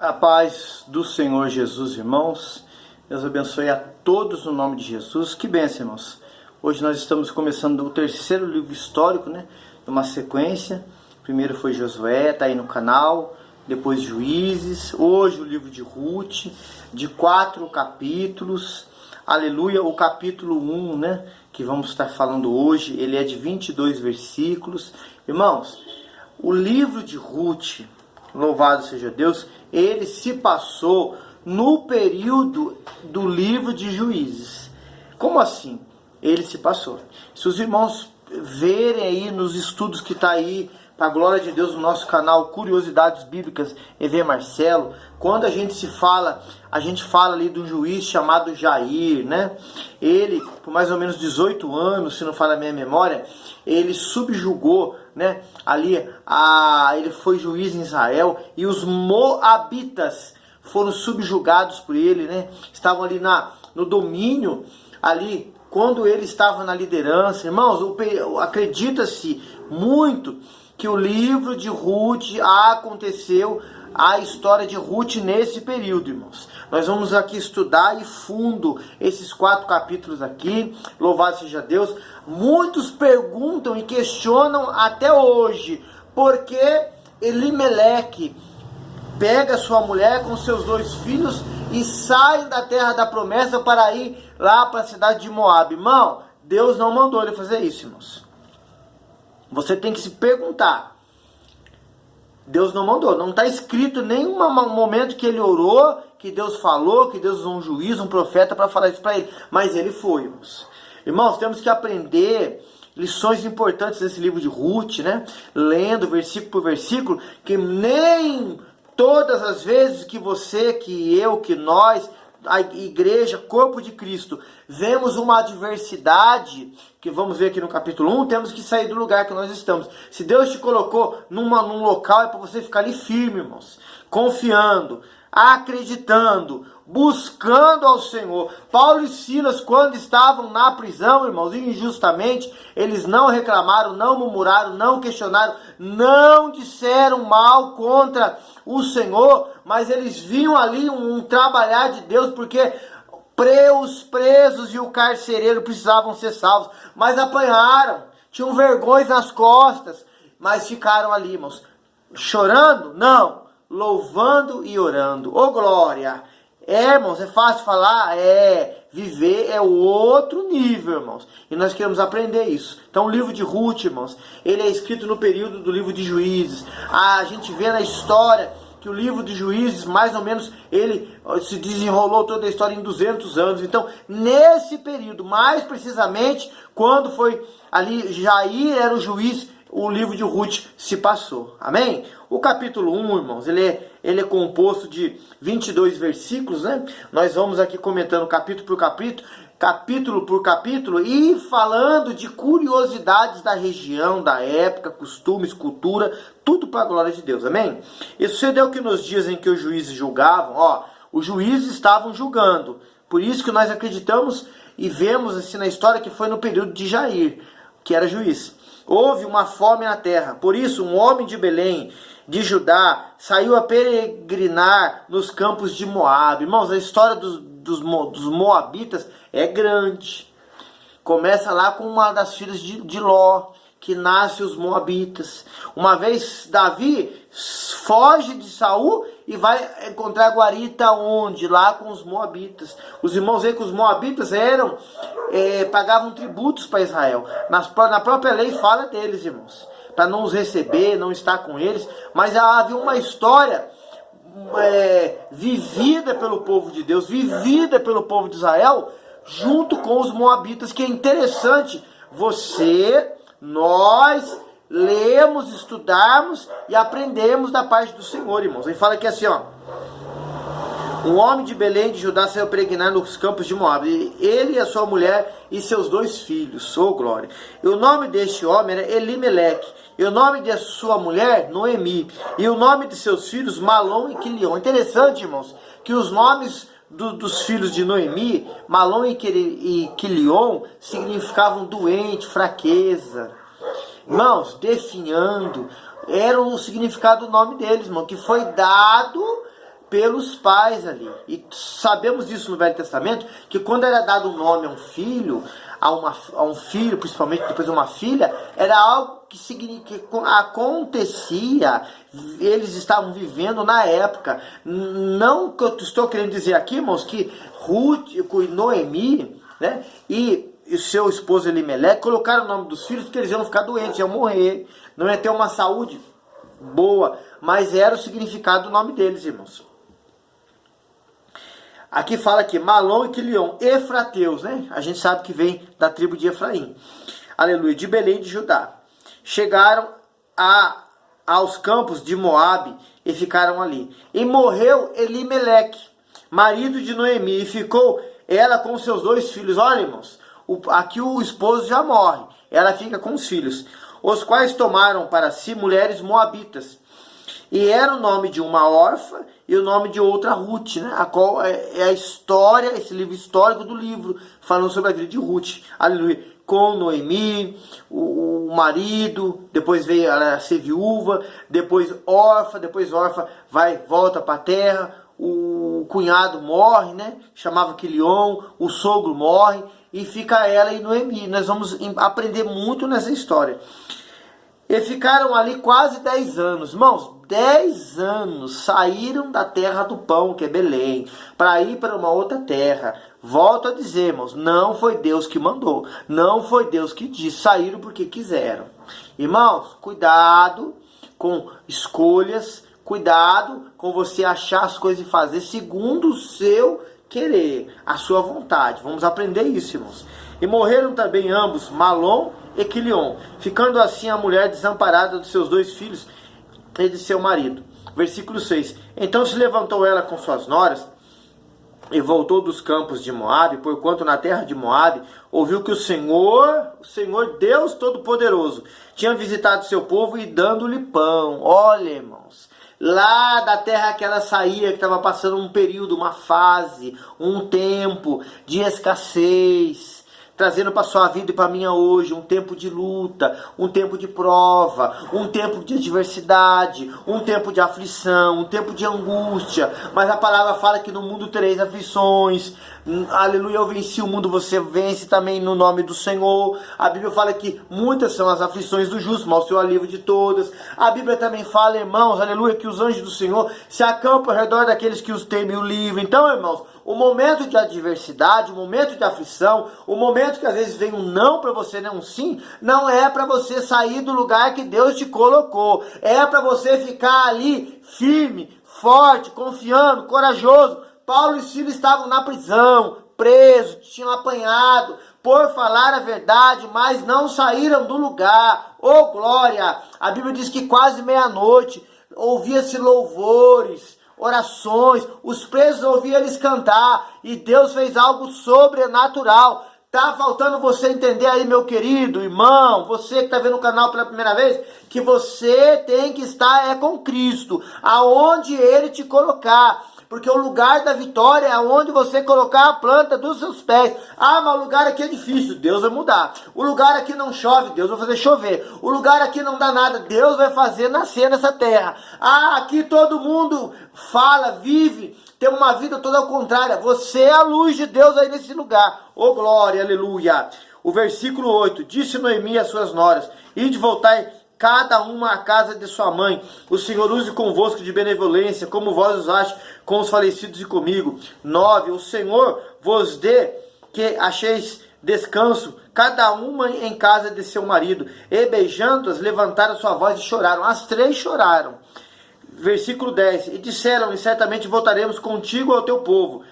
A paz do Senhor Jesus, irmãos. Deus abençoe a todos no nome de Jesus. Que bênção, irmãos. Hoje nós estamos começando o terceiro livro histórico, Numa sequência. Primeiro foi Josué, tá aí no canal. Depois Juízes. Hoje o livro de Ruth, de 4 capítulos. Aleluia. O capítulo 1, que vamos estar falando hoje, ele é de 22 versículos. Irmãos, o livro de Ruth, louvado seja Deus, ele se passou no período do livro de Juízes. Como assim? Ele se passou. Se os irmãos verem aí nos estudos que está aí, para a glória de Deus, no nosso canal Curiosidades Bíblicas, EV Marcelo, quando a gente fala ali de um juiz chamado Jair, Ele, por mais ou menos 18 anos, se não falha a minha memória, ele subjugou, ele foi juiz em Israel, e os moabitas foram subjugados por ele, Estavam ali no domínio, ali, quando ele estava na liderança. Irmãos, acredita-se muito que o livro de Ruth aconteceu, a história de Ruth nesse período, irmãos. Nós vamos aqui estudar e fundo esses 4 capítulos aqui, louvado seja Deus. Muitos perguntam e questionam até hoje, por que Elimeleque pega sua mulher com seus 2 filhos e sai da terra da promessa para ir lá para a cidade de Moabe. Irmão, Deus não mandou ele fazer isso, irmãos. Você tem que se perguntar. Deus não mandou. Não está escrito em nenhum momento que ele orou, que Deus falou, que Deus usou um juiz, um profeta para falar isso para ele. Mas ele foi, irmãos. Irmãos, temos que aprender lições importantes desse livro de Ruth, Lendo versículo por versículo, que nem todas as vezes que você, que eu, que nós, a igreja, corpo de Cristo, vemos uma adversidade, que vamos ver aqui no capítulo 1, temos que sair do lugar que nós estamos. Se Deus te colocou num local, é para você ficar ali firme, irmãos, confiando, acreditando, buscando ao Senhor. Paulo e Silas, quando estavam na prisão, irmãos, injustamente, eles não reclamaram, não murmuraram, não questionaram, não disseram mal contra o Senhor, mas eles viam ali um trabalhar de Deus, porque os presos e o carcereiro precisavam ser salvos, mas apanharam, tinham vergonhas nas costas, mas ficaram ali, irmãos, chorando? Não, louvando e orando. Ô glória! Irmãos, é fácil falar? Viver é o outro nível, irmãos. E nós queremos aprender isso. Então o livro de Ruth, irmãos, ele é escrito no período do livro de Juízes. A gente vê na história que o livro de Juízes, mais ou menos, ele se desenrolou toda a história em 200 anos. Então, nesse período, mais precisamente, quando foi ali, Jair era o juiz, o livro de Ruth se passou. Amém? O capítulo 1, irmãos, ele é composto de 22 versículos, Nós vamos aqui comentando capítulo por capítulo, e falando de curiosidades da região, da época, costumes, cultura, tudo para a glória de Deus. Amém? E sucedeu que nos dias em que os juízes julgavam, os juízes estavam julgando. Por isso que nós acreditamos e vemos assim na história que foi no período de Jair, que era juiz. Houve uma fome na terra. Por isso, um homem de Belém, de Judá, saiu a peregrinar nos campos de Moabe. Irmãos, a história dos moabitas é grande. Começa lá com uma das filhas de Ló, que nasce os moabitas. Uma vez Davi foge de Saul e vai encontrar guarita onde? Lá com os moabitas. Os irmãos veem que os moabitas pagavam tributos para Israel. Na própria lei fala deles, irmãos, para não os receber, não estar com eles. Mas havia uma história vivida pelo povo de Deus, vivida pelo povo de Israel, junto com os moabitas, que é interessante nós lemos, estudarmos e aprendemos da parte do Senhor, irmãos. Ele fala aqui assim, um homem de Belém de Judá saiu peregrinar nos campos de Moabe, ele e a sua mulher e seus 2 filhos, glória. E o nome deste homem era Elimeleque, e o nome de sua mulher, Noemi, e o nome de seus filhos, Malom e Quilion. Interessante, irmãos, que os nomes dos filhos de Noemi, Malom e Quilion, significavam doente, fraqueza. Irmãos, definhando, era o significado do nome deles, irmão, que foi dado pelos pais ali. E sabemos disso no Velho Testamento, que quando era dado um nome a um filho, a um filho, principalmente depois uma filha, era algo que acontecia, eles estavam vivendo na época. Não que eu estou querendo dizer aqui, irmãos, que Ruth e Noemi, né, e o seu esposo Elimeleque colocaram o nome dos filhos porque eles iam ficar doentes, iam morrer, não ia ter uma saúde boa, mas era o significado do nome deles, irmãos. Aqui fala que Malom e Quilion, Efrateus, né? A gente sabe que vem da tribo de Efraim. Aleluia, de Belém de Judá. Chegaram aos campos de Moabe e ficaram ali. E morreu Elimeleque, marido de Noemi, e ficou ela com seus 2 filhos. Olha, irmãos, aqui o esposo já morre, ela fica com os filhos, os quais tomaram para si mulheres moabitas. E era o nome de uma órfã e o nome de outra Ruth, né? A qual é a história, esse livro histórico do livro, falando sobre a vida de Ruth. Aleluia. Com Noemi, o marido, depois veio ela ser viúva, depois órfã volta para a terra, o cunhado morre, né? Chamava Quilion, o sogro morre, e fica ela e Noemi. Nós vamos aprender muito nessa história. E ficaram ali quase 10 anos. Irmãos, 10 anos saíram da terra do pão, que é Belém, para ir para uma outra terra. Volto a dizer, irmãos, não foi Deus que mandou. Não foi Deus que disse. Saíram porque quiseram. Irmãos, cuidado com escolhas. Cuidado com você achar as coisas e fazer segundo o seu querer, a sua vontade. Vamos aprender isso, irmãos. E morreram também ambos, Malom e Quilion, ficando assim a mulher desamparada dos seus 2 filhos e de seu marido. Versículo 6. Então se levantou ela com suas noras e voltou dos campos de Moabe, porquanto na terra de Moabe ouviu que o Senhor Deus Todo-Poderoso, tinha visitado seu povo e dando-lhe pão. Olha, irmãos, lá da terra que ela saía, que estava passando um período, uma fase, um tempo de escassez, trazendo para sua vida e para a minha hoje um tempo de luta, um tempo de prova, um tempo de adversidade, um tempo de aflição, um tempo de angústia. Mas a palavra fala que no mundo tereis aflições. Aleluia, eu venci o mundo, você vence também no nome do Senhor. A Bíblia fala que muitas são as aflições do justo, mas o Senhor alívio de todas. A Bíblia também fala, irmãos, aleluia, que os anjos do Senhor se acampam ao redor daqueles que os temem e o livram. Então, irmãos, o momento de adversidade, o momento de aflição, o momento que às vezes vem um não para você, né, um sim, não é para você sair do lugar que Deus te colocou. É para você ficar ali firme, forte, confiando, corajoso. Paulo e Silas estavam na prisão, presos, tinham apanhado por falar a verdade, mas não saíram do lugar. Oh, glória! A Bíblia diz que quase meia-noite ouvia-se louvores, orações, os presos ouviam eles cantar, e Deus fez algo sobrenatural. Tá faltando você entender aí, meu querido irmão, você que está vendo o canal pela primeira vez, que você tem que estar com Cristo, aonde Ele te colocar. Porque o lugar da vitória é onde você colocar a planta dos seus pés. Ah, mas o lugar aqui é difícil, Deus vai mudar. O lugar aqui não chove, Deus vai fazer chover. O lugar aqui não dá nada, Deus vai fazer nascer nessa terra. Ah, aqui todo mundo fala, vive, tem uma vida toda ao contrário. Você é a luz de Deus aí nesse lugar. Oh, glória, aleluia. O versículo 8, disse Noemi às suas noras, ide voltai cada uma à casa de sua mãe. O Senhor use convosco de benevolência, como vós usaste com os falecidos e comigo. 9. O Senhor vos dê que acheis descanso, cada uma em casa de seu marido. E beijando-as, levantaram sua voz e choraram. As 3 choraram. Versículo 10. E disseram-lhe, certamente voltaremos contigo ao teu povo.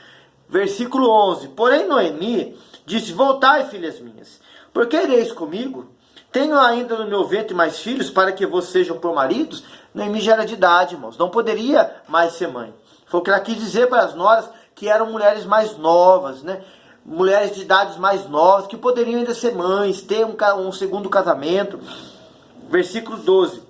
Versículo 11. Porém Noemi disse, voltai, filhas minhas, porque ireis comigo? Tenho ainda no meu ventre mais filhos para que vos sejam por maridos? Noemi já era de idade, irmãos. Não poderia mais ser mãe. Foi o que ela quis dizer para as noras, que eram mulheres mais novas, né? Mulheres de idades mais novas, que poderiam ainda ser mães, ter um segundo casamento. Versículo 12.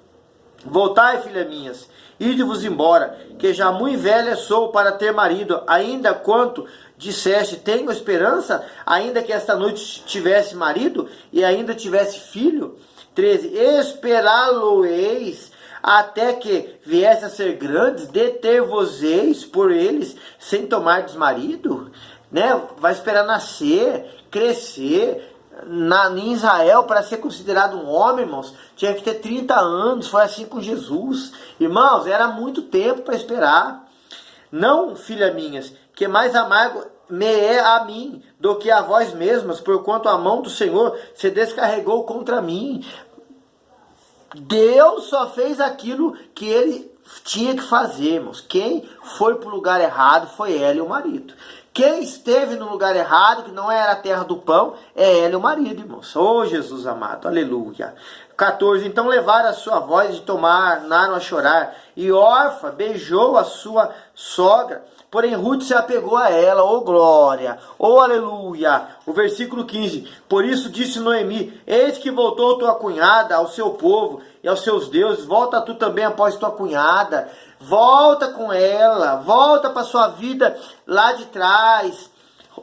Voltai, filhas minhas, ide-vos embora, que já muito velha sou para ter marido, ainda quanto disseste, tenho esperança, ainda que esta noite tivesse marido, e ainda tivesse filho. 13. Esperá-lo-eis até que viesse a ser grandes, deter-vos-eis por eles, sem tomardes marido? Né? Vai esperar nascer, crescer. Em Israel, para ser considerado um homem, irmãos, tinha que ter 30 anos. Foi assim com Jesus. Irmãos, era muito tempo para esperar. Não, filha minhas, que mais amargo me é a mim do que a vós mesmas, porquanto a mão do Senhor se descarregou contra mim. Deus só fez aquilo que ele tinha que fazer, irmãos. Quem foi para o lugar errado foi ela e o marido. Quem esteve no lugar errado, que não era a terra do pão, é ela e o marido, irmãos. Oh, Jesus amado, aleluia. 14, então levaram a sua voz de tornaram a chorar, e Orfa beijou a sua sogra, porém Ruth se apegou a ela, oh glória, oh aleluia. O versículo 15, por isso disse Noemi, eis que voltou tua cunhada ao seu povo e aos seus deuses, volta tu também após tua cunhada, volta com ela, volta para sua vida lá de trás.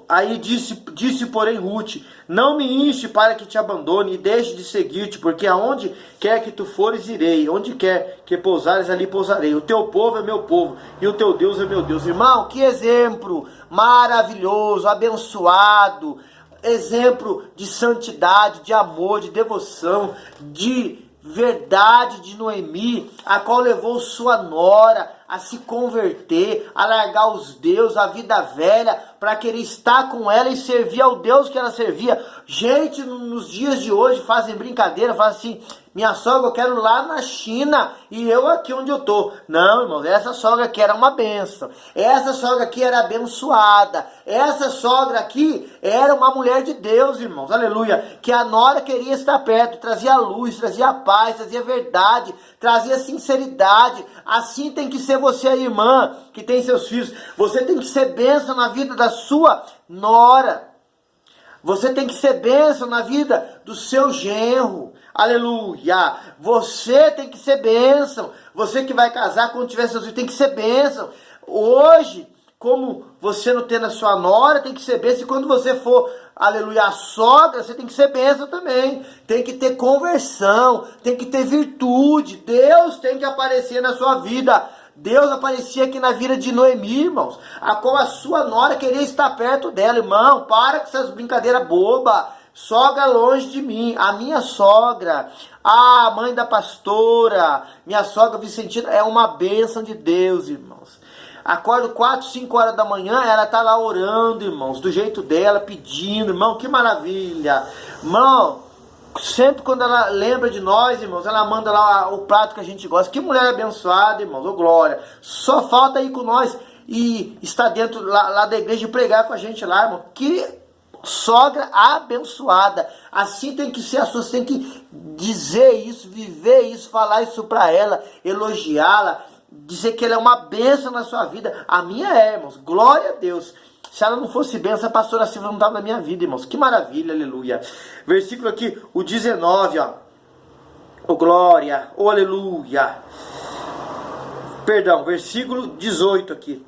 Aí disse porém Ruth, não me inste para que te abandone e deixe de seguir-te, porque aonde quer que tu fores irei, onde quer que pousares ali pousarei, o teu povo é meu povo e o teu Deus é meu Deus. Irmão, que exemplo maravilhoso, abençoado, exemplo de santidade, de amor, de devoção, de verdade de Noemi, a qual levou sua nora a se converter, a largar os deuses, a vida velha, para querer estar com ela e servir ao Deus que ela servia. Gente, nos dias de hoje fazem brincadeira, fazem assim, minha sogra eu quero lá na China e eu aqui onde eu tô. Não, irmãos, essa sogra aqui era uma bênção. Essa sogra aqui era abençoada. Essa sogra aqui era uma mulher de Deus, irmãos, aleluia. Que a nora queria estar perto, trazia luz, trazia paz, trazia verdade, trazia sinceridade. Assim tem que ser você, a irmã, que tem seus filhos. Você tem que ser bênção na vida da sua nora. Você tem que ser bênção na vida do seu genro. Aleluia. Você tem que ser bênção. Você que vai casar quando tiver seus filhos tem que ser bênção. Hoje, como você não tem na sua nora, tem que ser bênção. E quando você for, aleluia, a sogra, você tem que ser bênção também. Tem que ter conversão, tem que ter virtude. Deus tem que aparecer na sua vida. Deus aparecia aqui na vida de Noemi, irmãos, a qual a sua nora queria estar perto dela. Irmão, para com essas brincadeiras bobas. Sogra longe de mim, a minha sogra, a mãe da pastora, minha sogra Vicentina, é uma bênção de Deus, irmãos. Acordo 4, 5 horas da manhã, ela tá lá orando, irmãos, do jeito dela, pedindo, irmão, que maravilha. Irmão, sempre quando ela lembra de nós, irmãos, ela manda lá o prato que a gente gosta. Que mulher abençoada, irmãos, ô glória. Só falta ir com nós e estar dentro lá da igreja e pregar com a gente lá, irmão. Que sogra abençoada. Assim tem que ser a sua, você tem que dizer isso, viver isso, falar isso pra ela, elogiá-la, dizer que ela é uma bênção na sua vida. A minha é, irmãos, glória a Deus. Se ela não fosse bênção, a pastora Silvia não estava na minha vida, irmãos. Que maravilha, aleluia. Versículo aqui, o 19, ó. Oh, glória, oh, aleluia. Perdão, versículo 18 aqui.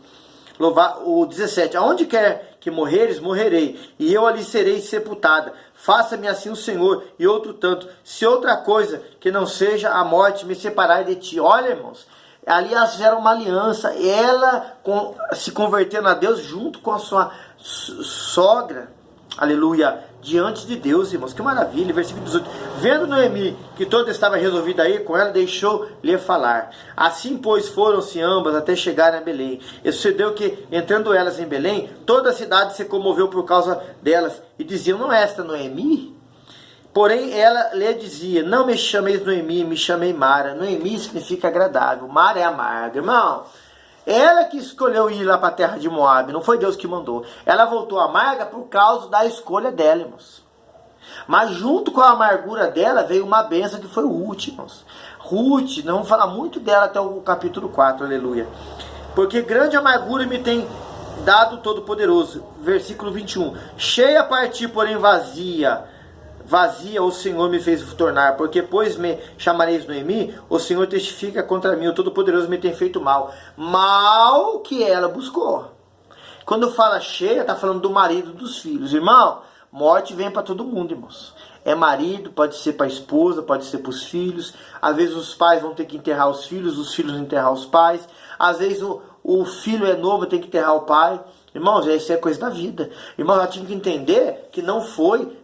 O 17, aonde quer que morreres, morrerei, e eu ali serei sepultada. Faça-me assim o Senhor, e outro tanto, se outra coisa que não seja a morte me separar de ti. Olha, irmãos, ali elas fizeram uma aliança, ela se convertendo a Deus junto com a sua sogra, aleluia, diante de Deus, irmãos, que maravilha. Versículo 18, vendo Noemi que toda estava resolvida a ir com ela, deixou-lhe falar. Assim, pois, foram-se ambas até chegarem a Belém. E sucedeu que, entrando elas em Belém, toda a cidade se comoveu por causa delas, e diziam, não é esta Noemi? Porém, ela lhe dizia, não me chameis Noemi, me chamei Mara. Noemi significa agradável, Mara é amarga. Irmão, ela que escolheu ir lá para a terra de Moab, não foi Deus que mandou. Ela voltou amarga por causa da escolha dela, irmãos. Mas junto com a amargura dela veio uma bênção que foi Ruth, irmãos. Ruth, não vamos falar muito dela até o capítulo 4, aleluia. Porque grande amargura me tem dado Todo-Poderoso. Versículo 21. Cheia parti, porém vazia o Senhor me fez tornar, porque pois me chamareis Noemi, o Senhor testifica contra mim, o Todo-Poderoso me tem feito mal que ela buscou. Quando fala cheia, está falando do marido, dos filhos. Irmão, morte vem para todo mundo, irmãos. É marido, pode ser para a esposa, pode ser para os filhos. Às vezes os pais vão ter que enterrar os filhos enterrar os pais. Às vezes o filho é novo, tem que enterrar o pai. Irmãos, isso é coisa da vida. Irmãos, ela tinha que entender que não foi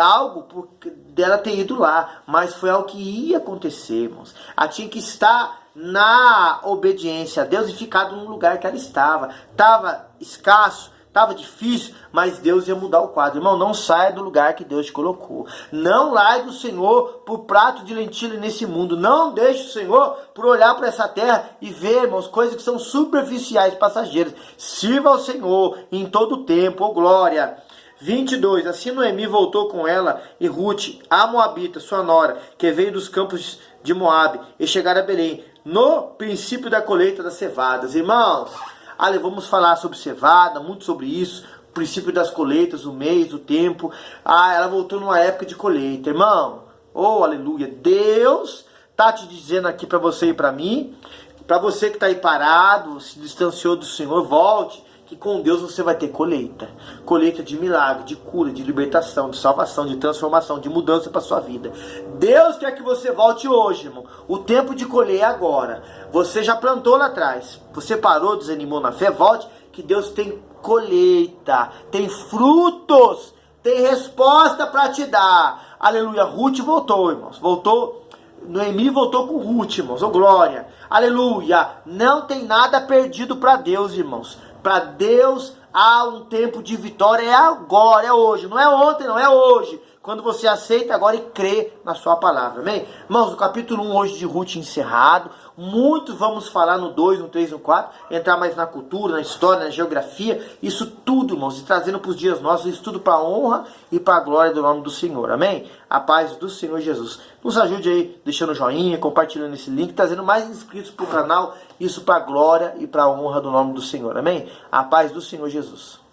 algo dela ter ido lá, mas foi algo que ia acontecer, irmãos. Ela tinha que estar na obediência a Deus e ficar no lugar que ela estava. Estava escasso, estava difícil, mas Deus ia mudar o quadro. Irmão, não saia do lugar que Deus te colocou. Não largue o Senhor por prato de lentilha nesse mundo. Não deixe o Senhor por olhar para essa terra e ver, irmãos, coisas que são superficiais, passageiras. Sirva ao Senhor em todo o tempo, ô glória. 22. Assim Noemi voltou com ela e Ruth, a Moabita, sua nora, que veio dos campos de Moabe, e chegaram a Belém, no princípio da colheita das cevadas. Irmãos, vamos falar sobre cevada, muito sobre isso, o princípio das colheitas, o mês, o tempo. Ela voltou numa época de colheita. Irmão, oh, aleluia, Deus tá te dizendo aqui para você e para mim, para você que está aí parado, se distanciou do Senhor, volte, que com Deus você vai ter colheita. Colheita de milagre, de cura, de libertação, de salvação, de transformação, de mudança para sua vida. Deus quer que você volte hoje, irmão. O tempo de colher é agora. Você já plantou lá atrás. Você parou, desanimou na fé, volte, que Deus tem colheita, tem frutos, tem resposta para te dar. Aleluia. Ruth voltou, irmãos. Voltou. Noemi voltou com Ruth, irmãos. Oh, glória. Aleluia. Não tem nada perdido para Deus, irmãos. Para Deus há um tempo de vitória, é agora, é hoje, não é ontem, não é hoje. Quando você aceita agora e crê na sua palavra, amém? Irmãos, o capítulo 1 hoje de Ruth encerrado. Muito vamos falar no 2, no 3, no 4, entrar mais na cultura, na história, na geografia, isso tudo, irmãos, e trazendo para os dias nossos, isso tudo para a honra e para a glória do nome do Senhor, amém? A paz do Senhor Jesus. Nos ajude aí, deixando o joinha, compartilhando esse link, trazendo mais inscritos para o canal, isso para a glória e para a honra do nome do Senhor, amém? A paz do Senhor Jesus.